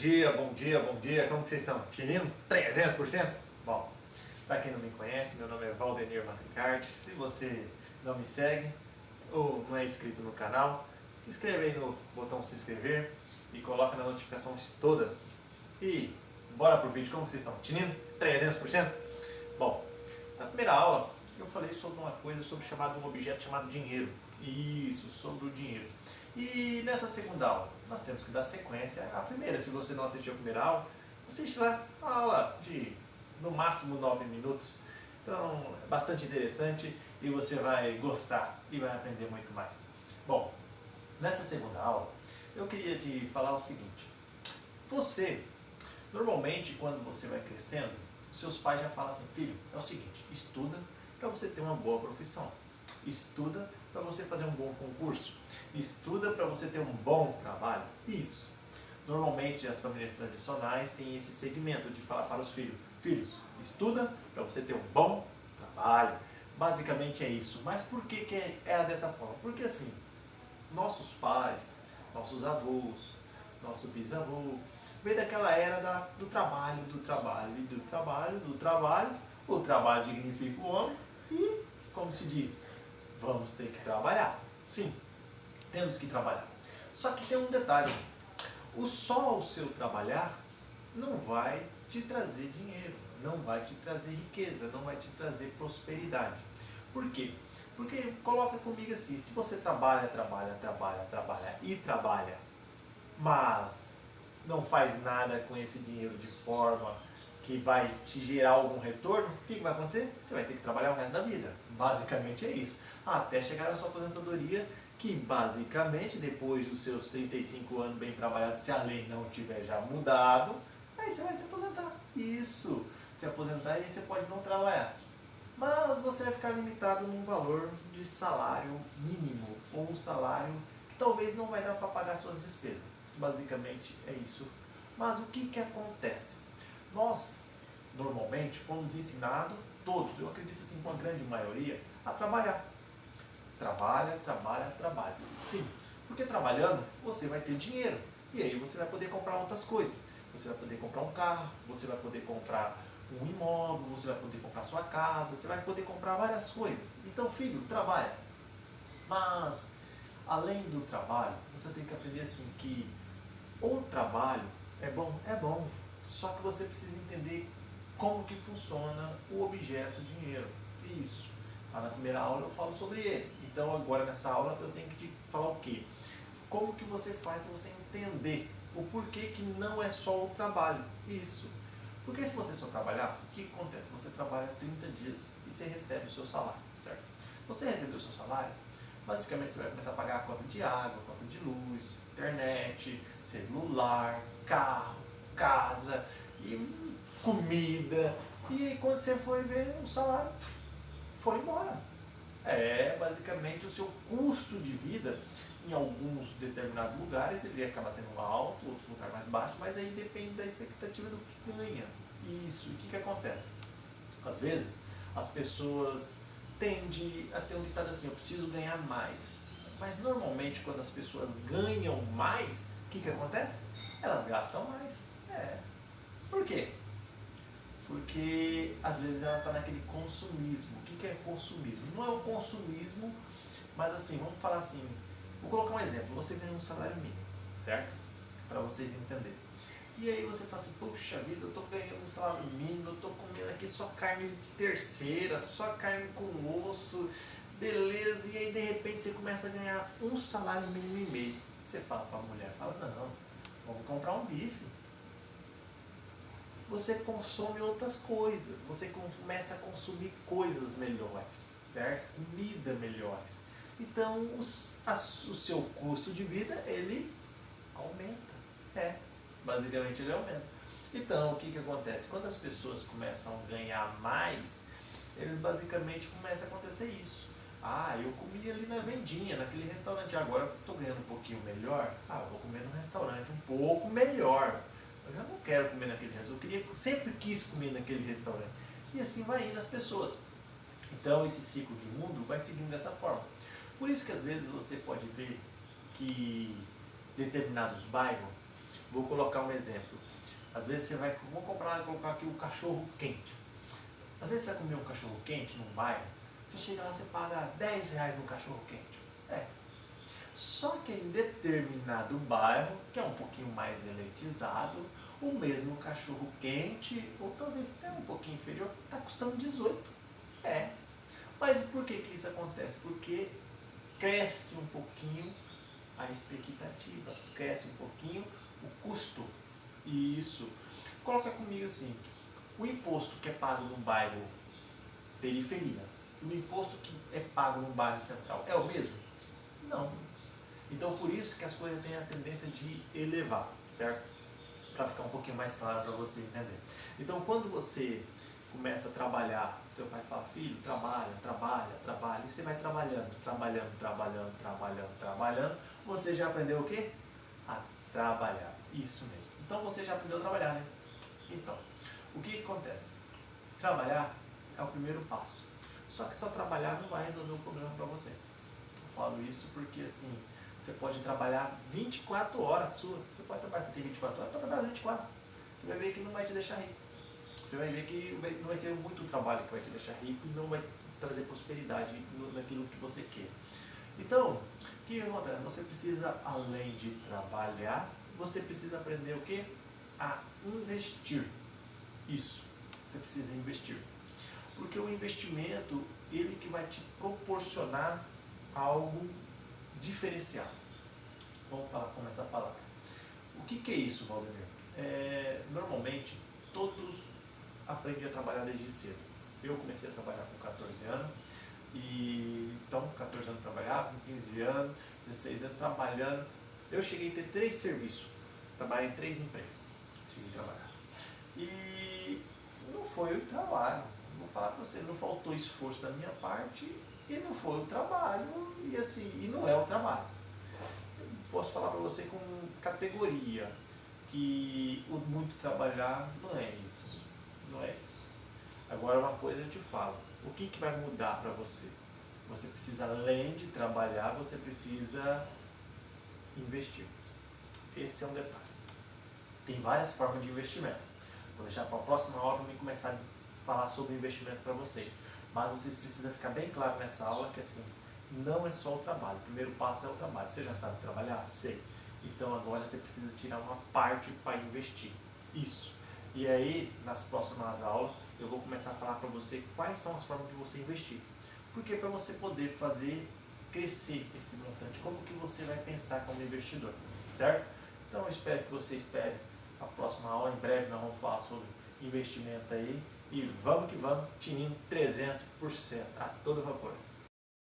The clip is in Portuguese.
bom dia, bom dia. Como que vocês estão? Tirando 300%? Bom, para quem não me conhece, meu nome é Valdenir Matricardi. Se você não me segue ou não é inscrito no canal, inscreve aí no botão se inscrever e coloca nas notificações todas. E bora pro vídeo. Como vocês estão? Tirando 300%? Bom, na primeira aula eu falei sobre uma coisa um objeto chamado dinheiro. Isso, sobre o dinheiro. E nessa segunda aula, nós temos que dar sequência à primeira. Se você não assistiu a primeira aula, assiste lá a aula de no máximo 9 minutos. Então é bastante interessante e você vai gostar e vai aprender muito mais. Bom, nessa segunda aula eu queria te falar o seguinte. Você, normalmente quando você vai crescendo, seus pais já falam assim: filho, é o seguinte, estuda para você ter uma boa profissão. Estuda para você fazer um bom concurso. Estuda para você ter um bom trabalho. Isso. Normalmente as famílias tradicionais têm esse segmento de falar para os filhos: filhos, estuda para você ter um bom trabalho. Basicamente é isso. Mas por que é dessa forma? Porque assim, nossos pais, nossos avós, nosso bisavô, veio daquela era do trabalho, do trabalho e do trabalho, do trabalho. O trabalho dignifica o homem e, como se diz, vamos ter que trabalhar. Sim, temos que trabalhar. Só que tem um detalhe. Só o seu trabalhar não vai te trazer dinheiro, não vai te trazer riqueza, não vai te trazer prosperidade. Por quê? Porque coloca comigo assim, se você trabalha e trabalha, mas não faz nada com esse dinheiro de forma que vai te gerar algum retorno, o que vai acontecer? Você vai ter que trabalhar o resto da vida. Basicamente é isso. Até chegar na sua aposentadoria, que basicamente depois dos seus 35 anos bem trabalhados, se a lei não tiver já mudado, aí você vai se aposentar. Isso. Se aposentar e você pode não trabalhar. Mas você vai ficar limitado num valor de salário mínimo, ou um salário que talvez não vai dar para pagar suas despesas. Basicamente é isso. Mas o que acontece? Nós, normalmente, fomos ensinados, todos, eu acredito assim, com a grande maioria, a trabalhar. Trabalha. Sim, porque trabalhando você vai ter dinheiro. E aí você vai poder comprar outras coisas. Você vai poder comprar um carro, você vai poder comprar um imóvel, você vai poder comprar sua casa, você vai poder comprar várias coisas. Então, filho, trabalha. Mas, além do trabalho, você tem que aprender assim que o trabalho é bom. Só que você precisa entender como que funciona o objeto dinheiro. Isso. Na primeira aula eu falo sobre ele. Então agora nessa aula eu tenho que te falar o quê? Como que você faz para você entender o porquê que não é só o trabalho. Isso. Porque se você só trabalhar, o que acontece? Você trabalha 30 dias e você recebe o seu salário, certo? Você recebeu o seu salário, basicamente você vai começar a pagar a conta de água, conta de luz, internet, celular, carro, casa e comida. E aí, quando você foi ver, o salário foi embora. Basicamente o seu custo de vida em alguns determinados lugares ele acaba sendo alto, outros lugares mais baixo, mas aí depende da expectativa do que ganha. Isso. E o que acontece? Às vezes as pessoas tendem a ter um ditado assim: eu preciso ganhar mais. Mas normalmente quando as pessoas ganham mais, o que acontece? Elas gastam mais. Por quê? Porque às vezes ela está naquele consumismo. O que é consumismo? Não é o consumismo, mas assim, vamos falar assim, vou colocar um exemplo. Você ganha um salário mínimo, certo? Para vocês entenderem. E aí você fala assim: puxa vida, eu estou ganhando um salário mínimo, eu estou comendo aqui só carne de terceira, só carne com osso, beleza. E aí de repente você começa a ganhar um salário mínimo e meio. Você fala para a mulher, fala: não, vamos comprar um bife. Você consome outras coisas, você começa a consumir coisas melhores, certo? Comida melhores. Então o seu custo de vida ele aumenta. Basicamente ele aumenta. Então o que acontece? Quando as pessoas começam a ganhar mais, eles basicamente começam a acontecer isso. Eu comi ali na vendinha, naquele restaurante, agora eu estou ganhando um pouquinho melhor, eu vou comer num restaurante um pouco melhor. Eu já não quero comer naquele restaurante, sempre quis comer naquele restaurante. E assim vai indo as pessoas. Então esse ciclo de mundo vai seguindo dessa forma. Por isso que às vezes você pode ver que determinados bairros Vou colocar um exemplo. Às vezes você vai, colocar aqui o cachorro quente. Às vezes você vai comer um cachorro quente num bairro, você chega lá, você paga R$10 no cachorro quente. Só que em determinado bairro, que é um pouquinho mais elitizado, o mesmo cachorro quente, ou talvez até um pouquinho inferior, está custando 18. Mas por que isso acontece? Porque cresce um pouquinho a expectativa, cresce um pouquinho o custo. E isso, coloca comigo assim, o imposto que é pago no bairro periferia, o imposto que é pago no bairro central é o mesmo? Não. Então por isso que as coisas têm a tendência de elevar, certo? Para ficar um pouquinho mais claro para você entender. Então quando você começa a trabalhar, seu pai fala, filho, trabalha, e você vai trabalhando, você já aprendeu o quê? A trabalhar, isso mesmo. Então você já aprendeu a trabalhar, né? Então, o que acontece? Trabalhar é o primeiro passo. Só que só trabalhar não vai resolver o problema para você. Eu falo isso porque assim, você pode trabalhar 24 horas sua. Você pode trabalhar, você tem 24 horas, pode trabalhar 24. Você vai ver que não vai te deixar rico. Você vai ver que não vai ser muito trabalho que vai te deixar rico e não vai trazer prosperidade naquilo que você quer. Então, o que acontece? Você precisa, além de trabalhar, você precisa aprender o quê? A investir. Isso, você precisa investir. Porque o investimento, ele que vai te proporcionar algo diferenciado. Vamos começar a falar. O que é isso, Valdemir? Normalmente, todos aprendem a trabalhar desde cedo. Eu comecei a trabalhar com 14 anos, e então 14 anos trabalhava, com 15 anos, 16 anos trabalhando. Eu cheguei a ter 3 serviços, trabalhei em 3 empregos, cheguei a trabalhar. E não foi o trabalho, vou falar para você, não faltou esforço da minha parte, e não foi o trabalho, e assim, e não é o trabalho. Eu posso falar para você com categoria, que o muito trabalhar não é isso, não é isso. Agora uma coisa eu te falo, o que vai mudar para você? Você precisa, além de trabalhar, você precisa investir. Esse é um detalhe. Tem várias formas de investimento. Vou deixar para a próxima aula para mim começar a falar sobre investimento para vocês. Mas vocês precisam ficar bem claro nessa aula que assim, não é só o trabalho. O primeiro passo é o trabalho. Você já sabe trabalhar? Sei. Então agora você precisa tirar uma parte para investir. Isso. E aí, nas próximas aulas, eu vou começar a falar para você quais são as formas de você investir. Porque para você poder fazer crescer esse montante, como que você vai pensar como investidor, certo? Então eu espero que você espere a próxima aula. Em breve nós vamos falar sobre investimento aí. E vamos que vamos, tinindo 300% a todo vapor.